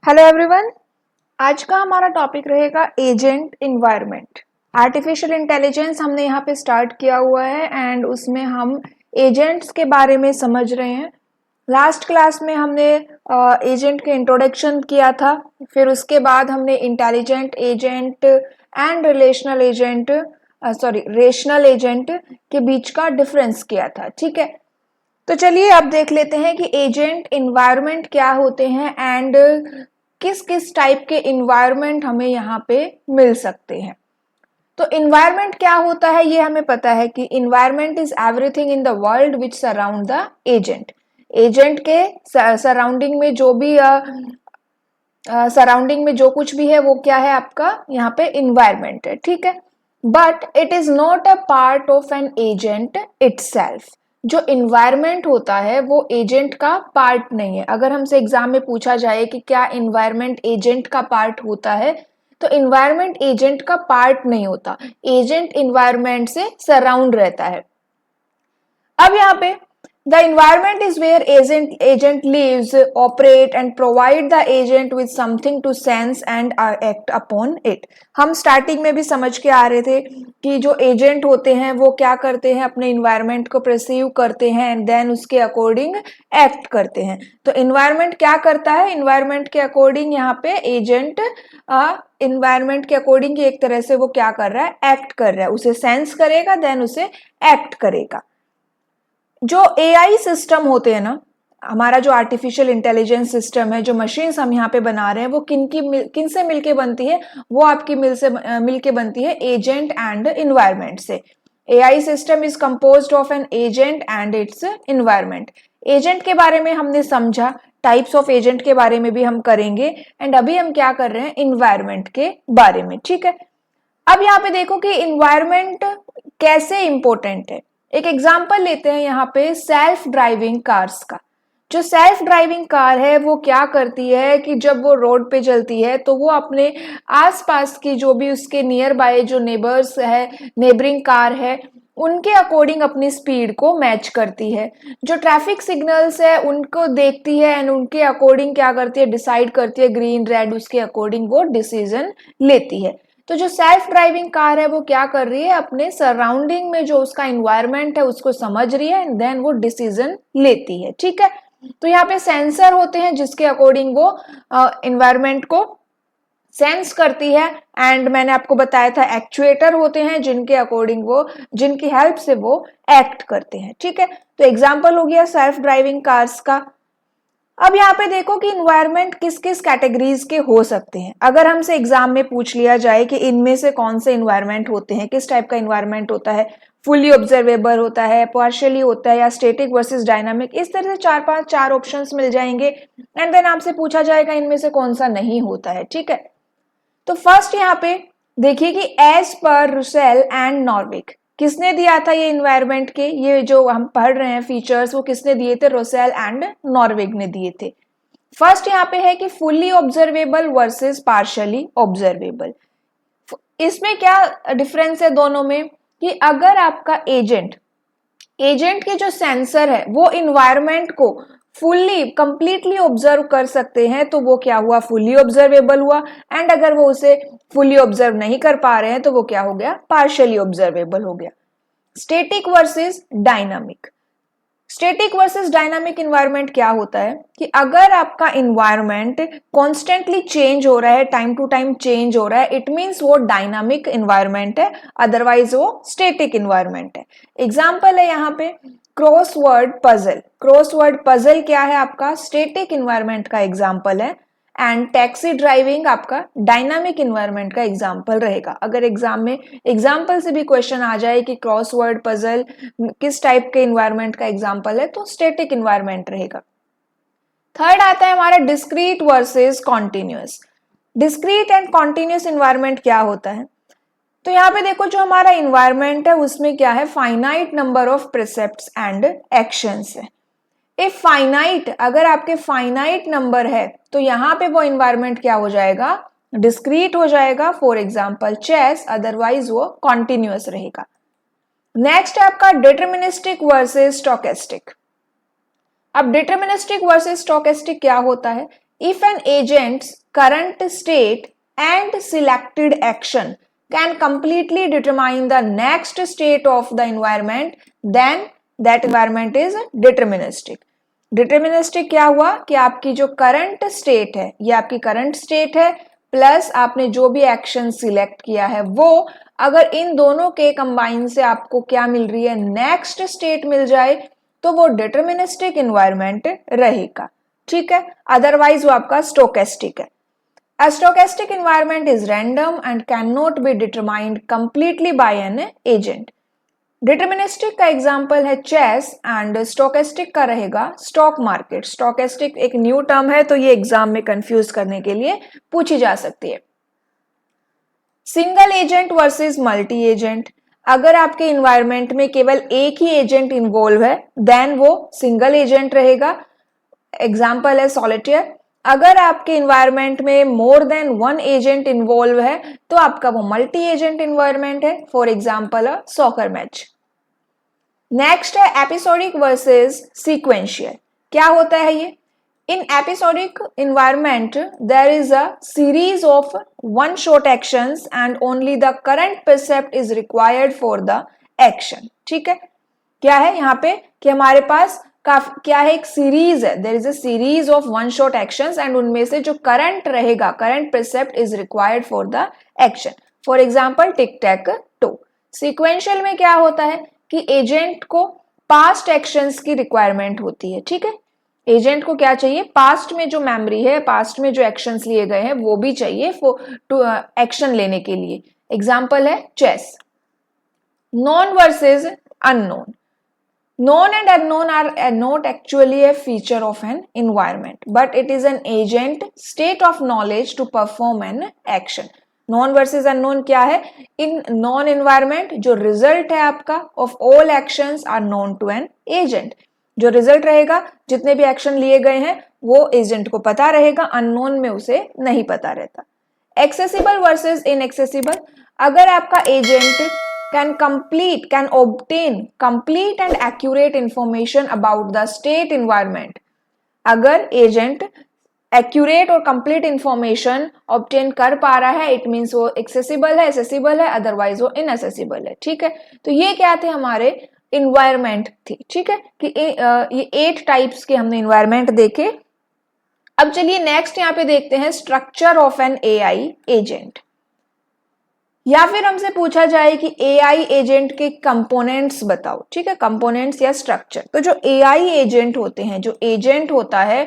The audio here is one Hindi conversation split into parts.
Hello everyone. आज का हमारा टॉपिक रहेगा एजेंट इन्वायरमेंट। आर्टिफिशियल इंटेलिजेंस हमने यहाँ पे स्टार्ट किया हुआ है एंड उसमें हम एजेंट्स के बारे में समझ रहे हैं। लास्ट क्लास में हमने एजेंट के इंट्रोडक्शन किया था, फिर उसके बाद हमने intelligent agent and rational agent के बीच का डिफरेंस किया था। ठीक है, तो चलिए अब देख लेते हैं कि एजेंट इन्वायरमेंट क्या होते हैं एंड किस किस टाइप के इन्वायरमेंट हमें यहाँ पे मिल सकते हैं। तो इन्वायरमेंट क्या होता है ये हमें पता है कि environment is everything in the world which surround the agent. Agent के सराउंडिंग में जो भी जो कुछ भी है वो क्या है, आपका यहाँ पे इन्वायरमेंट है। ठीक है, but it is not a part of an agent itself. जो इन्वायरमेंट होता है वो एजेंट का पार्ट नहीं है। अगर हमसे एग्जाम में पूछा जाए कि क्या इन्वायरमेंट एजेंट का पार्ट होता है, तो इन्वायरमेंट एजेंट का पार्ट नहीं होता। एजेंट इन्वायरमेंट से सराउंड रहता है। अब यहाँ पे the environment is where agent lives, operate and provide the agent with something to sense and act upon it। हम स्टार्टिंग में भी समझ के आ रहे थे कि जो एजेंट होते हैं वो क्या करते हैं, अपने इन्वायरमेंट को परसीव करते हैं एंड देन उसके अकॉर्डिंग एक्ट करते हैं। तो इन्वायरमेंट क्या करता है, इन्वायरमेंट के अकॉर्डिंग यहाँ पे एजेंट इन्वायरमेंट के अकॉर्डिंग एक तरह से वो क्या कर रहा है, एक्ट कर रहा है। उसे सेंस करेगा देन उसे एक्ट करेगा। जो एआई सिस्टम होते हैं ना, हमारा जो आर्टिफिशियल इंटेलिजेंस सिस्टम है, जो मशीन्स हम यहाँ पे बना रहे हैं, वो किन से मिलके बनती है, वो आपकी मिलके बनती है एजेंट एंड इन्वायरमेंट से। AI system is composed of an agent and it's environment. Agent के बारे में हमने समझा, टाइप्स ऑफ एजेंट के बारे में भी हम करेंगे एंड अभी हम क्या कर रहे हैं, इन्वायरमेंट के बारे में। ठीक है, अब यहाँ पे देखो कि इन्वायरमेंट कैसे इंपॉर्टेंट है। एक एग्जांपल लेते हैं यहाँ पे सेल्फ ड्राइविंग कार्स का। जो सेल्फ ड्राइविंग कार है वो क्या करती है कि जब वो रोड पे चलती है तो वो अपने आसपास की जो भी उसके नियर बाय जो नेबर्स है, नेबरिंग कार है, उनके अकॉर्डिंग अपनी स्पीड को मैच करती है। जो ट्रैफिक सिग्नल्स है उनको देखती है एंड उनके अकॉर्डिंग क्या करती है, डिसाइड करती है, ग्रीन रेड, उसके अकॉर्डिंग वो डिसीजन लेती है। तो जो सेल्फ ड्राइविंग कार है वो क्या कर रही है, अपने सराउंडिंग में जो उसका इन्वायरमेंट है उसको समझ रही है एंड देन वो डिसीजन लेती है। ठीक है, तो यहाँ पे सेंसर होते हैं जिसके अकॉर्डिंग वो इन्वायरमेंट को सेंस करती है एंड मैंने आपको बताया था एक्चुएटर होते हैं जिनके अकॉर्डिंग वो, जिनकी हेल्प से वो एक्ट करते हैं। ठीक है, तो एग्जाम्पल हो गया सेल्फ ड्राइविंग कार्स का। अब यहाँ पे देखो कि इन्वायरमेंट किस किस कैटेगरीज के हो सकते हैं। अगर हमसे एग्जाम में पूछ लिया जाए कि इनमें से कौन से इन्वायरमेंट होते हैं, किस टाइप का इन्वायरमेंट होता है, फुली ऑब्जर्वेबल होता है, पार्शियली होता है या स्टैटिक वर्सेस डायनामिक, इस तरह से चार ऑप्शंस मिल जाएंगे एंड देन आपसे पूछा जाएगा इनमें से कौन सा नहीं होता है। ठीक है, तो फर्स्ट यहाँ पे देखिए कि as per Russell and Norvic, किसने दिया था ये इन्वायरमेंट के, ये जो हम पढ़ रहे हैं फीचर्स, वो किसने दिए थे, रुसेल एंड नॉर्विक ने दिए थे। फर्स्ट यहाँ पे है कि fully observable versus partially observable. इसमें क्या डिफरेंस है दोनों में कि अगर आपका एजेंट के जो सेंसर है वो इन्वायरमेंट को फुल्ली कंप्लीटली ऑब्जर्व कर सकते हैं तो वो क्या हुआ, फुल्ली ऑब्जर्वेबल हुआ। एंड अगर वो उसे फुल्ली ऑब्जर्व नहीं कर पा रहे हैं तो वो क्या हो गया, पार्शियली ऑब्जर्वेबल हो गया। Static versus dynamic. Static versus dynamic environment क्या होता है कि अगर आपका इन्वायरमेंट कॉन्स्टेंटली चेंज हो रहा है, टाइम टू टाइम चेंज हो रहा है, इट मीन्स वो डायनामिक इन्वायरमेंट है, अदरवाइज वो स्टैटिक इन्वायरमेंट है। एग्जाम्पल है यहाँ पे क्रॉसवर्ड पजल। क्रॉसवर्ड पजल क्या है, आपका स्टैटिक इन्वायरमेंट का एग्जाम्पल है एंड टैक्सी ड्राइविंग आपका डायनामिक इन्वायरमेंट का एग्जाम्पल रहेगा। अगर एग्जाम में एग्जाम्पल से भी क्वेश्चन आ जाए कि क्रॉसवर्ड पजल किस टाइप के इन्वायरमेंट का एग्जाम्पल है, तो स्टैटिक इन्वायरमेंट रहेगा। थर्ड आता है हमारा discrete versus continuous. Discrete and continuous environment क्या होता है, तो यहाँ पे देखो जो हमारा इन्वायरमेंट है उसमें क्या है, finite number of precepts and actions है। इफ फाइनाइट, अगर आपके फाइनाइट नंबर है तो यहाँ पे वो इन्वायरमेंट क्या हो जाएगा, डिस्क्रीट हो जाएगा। फॉर एग्जाम्पल चेस, अदरवाइज वो कॉन्टिन्यूअस रहेगा। नेक्स्ट है आपका डिटरमिनिस्टिक वर्सेस स्टोकेस्टिक। अब डिटरमिनिस्टिक वर्सेस स्टोकेस्टिक क्या होता है If an agent's current state and selected action can completely determine the next state of the environment, then that environment is deterministic. Deterministic क्या हुआ कि आपकी जो करंट स्टेट है, ये आपकी करंट स्टेट है, प्लस आपने जो भी एक्शन सिलेक्ट किया है वो अगर इन दोनों के कंबाइन से आपको क्या मिल रही है, नेक्स्ट स्टेट मिल जाए, तो वो डिटर्मिनिस्टिक एनवायरनमेंट रहेगा, ठीक है। अदरवाइज वो आपका स्टोकेस्टिक है। A stochastic environment is random and cannot be determined completely by an agent. Deterministic का एग्जाम्पल है चेस एंड स्टोकेस्टिक का रहेगा स्टॉक मार्केट। स्टोकेस्टिक एक न्यू टर्म है तो ये एग्जाम में कंफ्यूज करने के लिए पूछी जा सकती है। Single agent versus multi agent, अगर आपके इन्वायरमेंट में केवल एक ही एजेंट इन्वॉल्व है देन वो सिंगल एजेंट रहेगा। एग्जाम्पल है सॉलिटेयर। अगर आपके इन्वायरमेंट में more than one agent involve है तो आपका वो मल्टी एजेंट इन्वायरमेंट है, for example a soccer match. Next है एपिसोडिक वर्सेस सीक्वेंशियल। क्या होता है ये? In episodic environment there is a series of one shot actions and only the current percept is required for the action, ठीक है। क्या है यहाँ पे कि हमारे पास क्या है, एक सीरीज है, there is a series of one shot actions and उनमें से जो करंट रहेगा, current percept is required for the action, for example tic tac toe. Sequential में क्या होता है कि एजेंट को पास्ट एक्शंस की रिक्वायरमेंट होती है, ठीक है। एजेंट को क्या चाहिए, पास्ट में जो मेमोरी है, पास्ट में जो एक्शंस लिए गए हैं वो भी चाहिए टू एक्शन लेने के लिए। एग्जाम्पल है chess. Known versus unknown. Known and unknown are not actually a feature of an environment, but it is an agent state of knowledge to perform an action. Known versus unknown क्या है? In non environment जो result है आपका of all actions are known to an agent. जो result रहेगा, जितने भी action लिए गए हैं वो agent को पता रहेगा, unknown में उसे नहीं पता रहता। Accessible versus inaccessible, अगर आपका agent can obtain complete and accurate information about the state environment, अगर एजेंट एक्यूरेट और कंप्लीट इंफॉर्मेशन ऑब्टेन कर पा रहा है इट मीन्स वो एक्सेसिबल है, अदरवाइज वो इनएक्सेसिबल है, ठीक है। तो ये क्या थे, हमारे इन्वायरमेंट थी, ठीक है, कि ये 8 टाइप्स के हमने इन्वायरमेंट देखे। अब चलिए नेक्स्ट यहाँ पे देखते हैं structure of an AI agent, या फिर हमसे पूछा जाए कि एआई एजेंट के कंपोनेंट्स बताओ, ठीक है, कंपोनेंट्स या स्ट्रक्चर। तो जो एआई एजेंट होते हैं, जो एजेंट होता है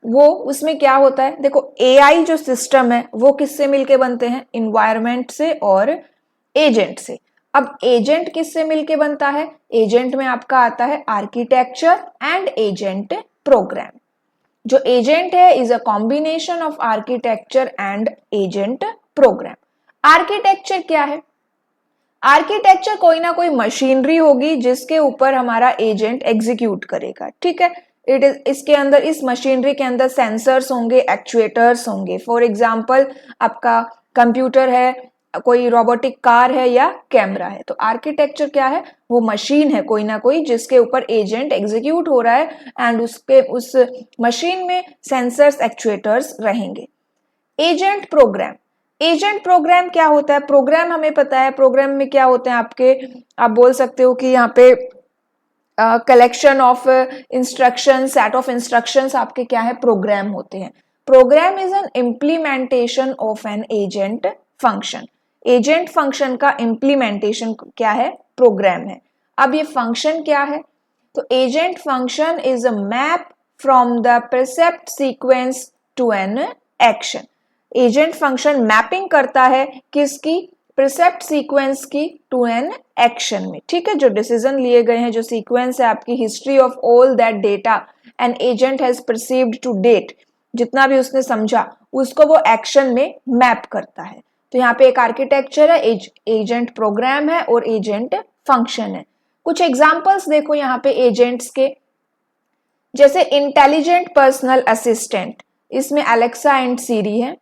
वो उसमें क्या होता है, देखो एआई जो सिस्टम है वो किससे मिलके बनते हैं, इन्वायरमेंट से और एजेंट से। अब एजेंट किससे मिलके बनता है, एजेंट में आपका आता है आर्किटेक्चर एंड एजेंट प्रोग्राम। जो एजेंट है is a combination of architecture and agent program. Architecture क्या है, आर्किटेक्चर कोई ना कोई मशीनरी होगी जिसके ऊपर हमारा एजेंट एग्जीक्यूट करेगा, ठीक है। इट इज इसके अंदर, इस मशीनरी के अंदर सेंसर्स होंगे, एक्चुएटर्स होंगे। फॉर एग्जांपल आपका कंप्यूटर है, कोई रोबोटिक कार है या कैमरा है। तो आर्किटेक्चर क्या है, वो मशीन है कोई ना कोई जिसके ऊपर एजेंट एग्जीक्यूट हो रहा है एंड उस मशीन में सेंसर्स एक्चुएटर्स रहेंगे। एजेंट प्रोग्राम, एजेंट प्रोग्राम क्या होता है, प्रोग्राम हमें पता है, प्रोग्राम में क्या होते हैं आपके, आप बोल सकते हो कि यहाँ पे collection of instruction, set of instructions आपके क्या है, प्रोग्राम होते हैं। Program is an implementation of an agent function. Agent function का इम्प्लीमेंटेशन क्या है, प्रोग्राम है। अब ये फंक्शन क्या है, तो agent function is a map from the percept sequence to an action. Agent function mapping करता है किसकी, प्रिसेप्ट सीक्वेंस की टू एन एक्शन में, ठीक है। जो डिसीजन लिए गए हैं, जो सीक्वेंस है आपकी, history of all that data an agent has perceived to date, जितना भी उसने समझा उसको वो एक्शन में मैप करता है। तो यहाँ पे एक आर्किटेक्चर है, एजेंट प्रोग्राम है और एजेंट फंक्शन है। कुछ एग्जाम्पल्स देखो यहाँ पे एजेंट्स के, जैसे इंटेलिजेंट पर्सनल असिस्टेंट, इसमें अलेक्सा एंड सीरी है।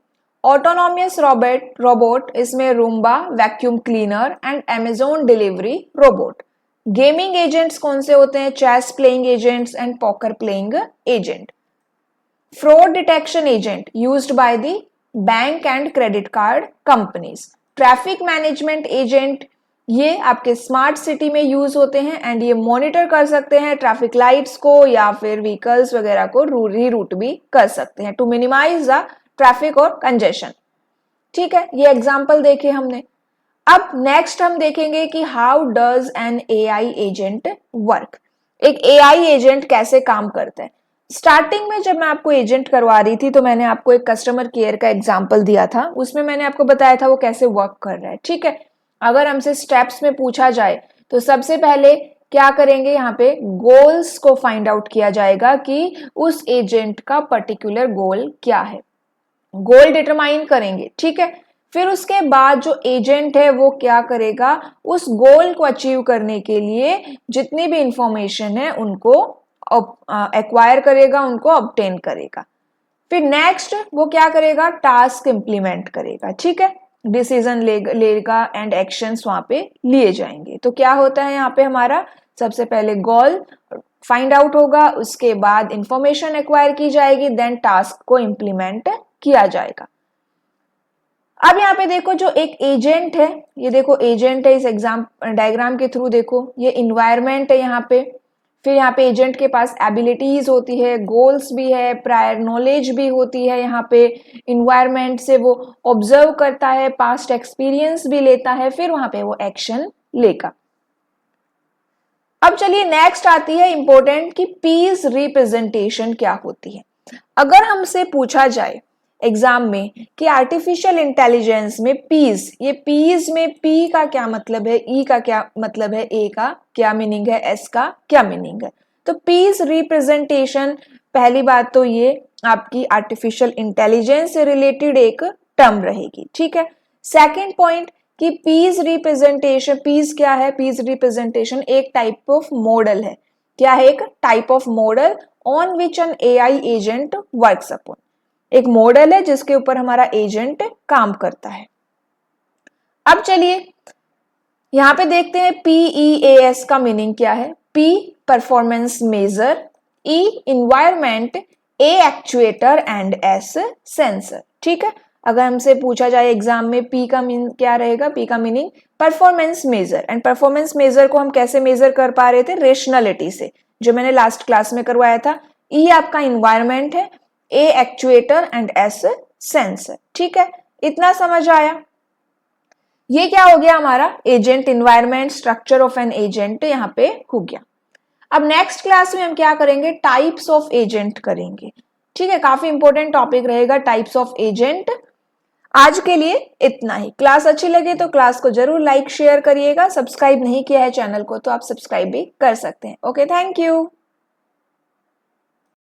ऑटोनॉमियस रोबोट, इसमें Roomba vacuum cleaner and Amazon delivery robot. Gaming agents कौन से होते हैं, chess playing agents and poker playing agent. Fraud detection agent used by the bank and credit card companies. Traffic management agent ये आपके स्मार्ट सिटी में यूज होते हैं एंड ये मॉनिटर कर सकते हैं ट्रैफिक लाइट्स को या फिर व्हीकल्स वगैरह को रीरूट भी कर सकते हैं टू मिनिमाइज द ट्रैफिक और कंजेशन। ठीक है, ये एग्जांपल देखे हमने। अब नेक्स्ट हम देखेंगे कि how does N AI agent work. एक एआई एजेंट कैसे काम करता है। स्टार्टिंग में जब मैं आपको एजेंट करवा रही थी तो मैंने आपको एक कस्टमर केयर का एग्जांपल दिया था, उसमें मैंने आपको बताया था वो कैसे वर्क कर रहा है। ठीक है, अगर हमसे स्टेप्स में पूछा जाए तो सबसे पहले क्या करेंगे, यहाँ पे गोल्स को फाइंड आउट किया जाएगा कि उस एजेंट का पर्टिकुलर गोल क्या है, गोल डिटरमाइन करेंगे। ठीक है, फिर उसके बाद जो एजेंट है वो क्या करेगा, उस गोल को अचीव करने के लिए जितनी भी इंफॉर्मेशन है उनको एक्वायर करेगा, उनको ऑब्टेन करेगा। फिर नेक्स्ट वो क्या करेगा, टास्क इंप्लीमेंट करेगा। ठीक है, डिसीजन लेगा एंड एक्शंस वहां पे लिए जाएंगे। तो क्या होता है यहाँ पे हमारा, सबसे पहले गोल फाइंड आउट होगा, उसके बाद इंफॉर्मेशन एक्वायर की जाएगी, देन टास्क को इंप्लीमेंट किया जाएगा। अब यहाँ पे देखो जो एक एजेंट है, ये देखो एजेंट है, इस एग्जाम डायग्राम के थ्रू देखो ये इन्वायरमेंट है यहाँ पे। फिर यहाँ पे एजेंट के पास एबिलिटीज होती है, गोल्स भी है, प्रायर नॉलेज भी होती है। यहाँ पे इन्वायरमेंट से वो ऑब्जर्व करता है, पास्ट एक्सपीरियंस भी लेता है, फिर वहां पे वो एक्शन लेगा। अब चलिए नेक्स्ट आती है इंपॉर्टेंट कि पीस रिप्रेजेंटेशन क्या होती है। अगर हमसे पूछा जाए एग्जाम में कि आर्टिफिशियल इंटेलिजेंस में पीस, ये पीस में पी का क्या मतलब है, ई का क्या मतलब है, ए का क्या मीनिंग है, एस का क्या मीनिंग है। तो पीस रिप्रेजेंटेशन, पहली बात तो ये आपकी आर्टिफिशियल इंटेलिजेंस से रिलेटेड एक टर्म रहेगी। ठीक है, सेकेंड पॉइंट कि पीस रिप्रेजेंटेशन, पीस क्या है, पीस रिप्रेजेंटेशन एक टाइप ऑफ मॉडल है। क्या है, एक type of model on which N AI agent works upon. एक मॉडल है जिसके ऊपर हमारा एजेंट काम करता है। अब चलिए यहां पे देखते हैं PEAS का मीनिंग क्या है। P performance measure, E environment, A actuator and S sensor. ठीक है, अगर हमसे पूछा जाए एग्जाम में P का मीन क्या रहेगा, P का meaning performance measure. And performance measure को हम कैसे मेजर कर पा रहे थे, रेशनलिटी से, जो मैंने लास्ट क्लास में करवाया था। E आपका इन्वायरमेंट है, A actuator and S sensor. ठीक है, इतना समझ आया। ये क्या हो गया हमारा agent, environment, structure of an agent यहाँ पे हो गया। अब नेक्स्ट क्लास में हम क्या करेंगे, टाइप्स ऑफ एजेंट करेंगे। ठीक है, काफी इंपॉर्टेंट टॉपिक रहेगा टाइप्स ऑफ एजेंट। आज के लिए इतना ही। क्लास अच्छी लगे तो क्लास को जरूर लाइक शेयर करिएगा। सब्सक्राइब नहीं किया है चैनल को तो आप सब्सक्राइब भी कर सकते हैं। Okay, thank you.